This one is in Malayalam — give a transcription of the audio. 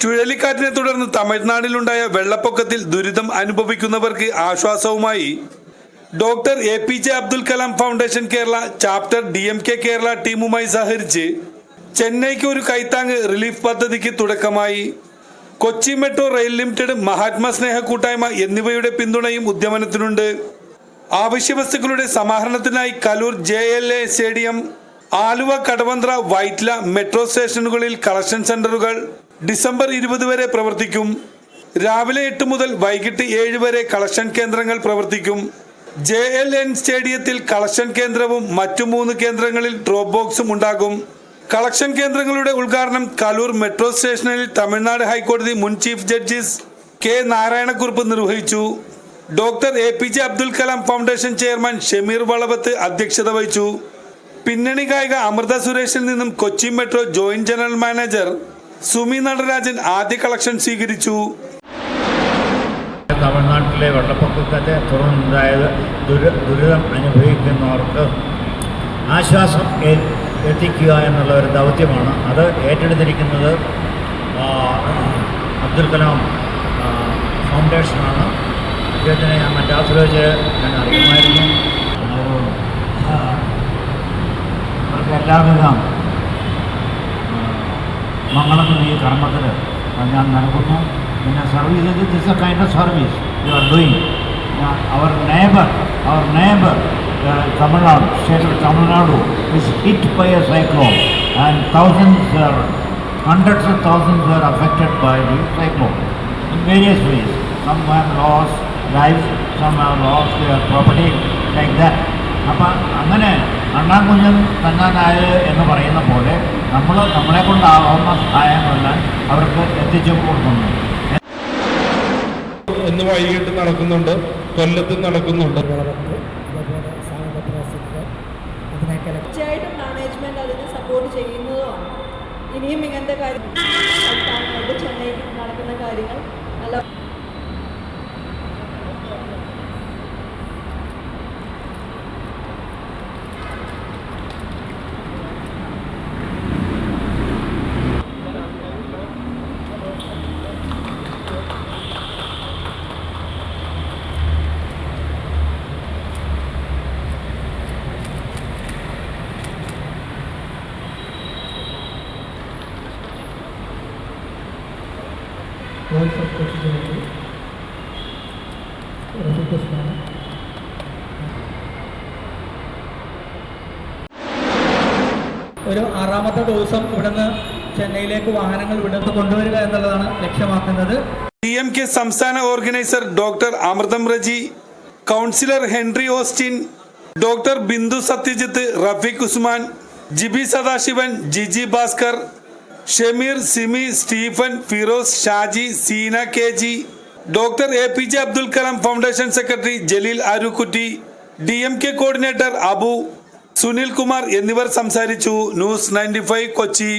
ചുഴലിക്കാറ്റിനെ തുടർന്ന് തമിഴ്നാട്ടിലുണ്ടായ വെള്ളപ്പൊക്കത്തിൽ ദുരിതം അനുഭവിക്കുന്നവർക്ക് ആശ്വാസവുമായി doctor APJ Abdul Kalam foundation Kerala chapter DMK Kerala ടീമുമായി സഹകരിച്ച് ചെന്നൈക്ക് ഒരു കൈത്താങ് റിലീഫ് പദ്ധതിക്ക് തുടക്കമായി. Kochi metro rail limited, Mahatma Sneha Koottayma എന്നിവയുടെ പിന്തുണയും ഉദ്യമനത്തിനുണ്ട്. ആവശ്യവസ്തുക്കളുടെ സമാഹരണത്തിനായി Kaloor JLA stadium, Aluva, Kadavanthra, Vyttila metro സ്റ്റേഷനുകളിൽ കളക്ഷൻ സെന്ററുകൾ ഡിസംബർ 20 വരെ പ്രവർത്തിക്കും. രാവിലെ 8 മുതൽ വൈകിട്ട് 7 വരെ കളക്ഷൻ കേന്ദ്രങ്ങൾ പ്രവർത്തിക്കും. JLN സ്റ്റേഡിയത്തിൽ കളക്ഷൻ കേന്ദ്രവും മറ്റു 3 കേന്ദ്രങ്ങളിൽ ഡ്രോപ്പ് ബോക്സും ഉണ്ടാകും. കളക്ഷൻ കേന്ദ്രങ്ങളുടെ ഉദ്ഘാടനം കലൂർ മെട്രോ സ്റ്റേഷനിൽ തമിഴ്നാട് ഹൈക്കോടതി മുൻ ചീഫ് ജസ്റ്റിസ് K. നാരായണക്കുറുപ്പ് നിർവഹിച്ചു. Doctor APJ Abdul Kalam foundation chairman Shameer Valavath അധ്യക്ഷത വഹിച്ചു. പിന്നണി ഗായിക അമൃത സുരേഷിൽ നിന്നും Kochi metro joint general manager Sumi Natarajan ആദ്യ കളക്ഷൻ സ്വീകരിച്ചു. തമിഴ്നാട്ടിലെ വെള്ളപ്പൊക്കത്തെ തുടർന്നുണ്ടായത് ദുരിതം അനുഭവിക്കുന്നവർക്ക് ആശ്വാസം എത്തിക്കുക എന്നുള്ള ഒരു ദൗത്യമാണ്. അത് ഏറ്റെടുത്തിരിക്കുന്നത് അബ്ദുൽ കലാം ഫൗണ്ടേഷനാണ്. അദ്ദേഹത്തിനെ ഞാൻ മദ്രാസിൽ വെച്ച് ഞാൻ അറിയുമായിരുന്നു. അവർക്ക് എല്ലാവിധ മംഗളങ്ങളും ഈ കർമ്മത്തിൽ ഞാൻ നൽകുന്നു. പിന്നെ service, this is a kind of service you are doing. അവർ neighbour Tamil Nadu, state of Tamil Nadu is hit by a cyclone and hundreds of thousands were affected by the cyclone in various ways. Some have lost lives, some have lost their property, like that. അപ്പം അങ്ങനെ അണ്ണാൻകുഞ്ഞൻ തന്നാനായത് എന്ന് പറയുന്ന പോലെ നമ്മളെ കൊണ്ടാവുന്ന സഹായങ്ങളെല്ലാം അവർക്ക് എത്തിച്ചു കൊടുക്കുന്നു. ഇന്ന് വൈകിട്ട് നടക്കുന്നുണ്ട്, കൊല്ലത്ത് നടക്കുന്നുണ്ട്. തീർച്ചയായിട്ടും മാനേജ്മെന്റ് അതിനെ സപ്പോർട്ട് ചെയ്യുന്നതുമാണ്. ഇനിയും ഇങ്ങനത്തെ കാര്യങ്ങൾ ചെന്നൈയിൽ നടക്കുന്ന കാര്യങ്ങൾ നല്ല ഒരു 6ാമത്തെ ദിവസം ഇവിടുന്ന് ചെന്നൈയിലേക്ക് വാഹനങ്ങൾ ഇവിടുന്ന് കൊണ്ടുവരിക എന്നുള്ളതാണ് ലക്ഷ്യമാക്കുന്നത്. DMK സംസ്ഥാന organiser doctor Amritham Reji, councillor Henry Austin, doctor Bindu Satyajith, Rafeeq Usman, Jibi Sadasivan, Jiji Bhaskar, Shameer, Simi, Stephen, Firoz, Shaji, Seena KG, doctor APJ Abdul Kalam foundation secretary Jaleel Arukutty, DMK coordinator Abu, Sunil Kumar എന്നിവർ സംസാരിച്ചു. ന്യൂസ് 95 കൊച്ചി.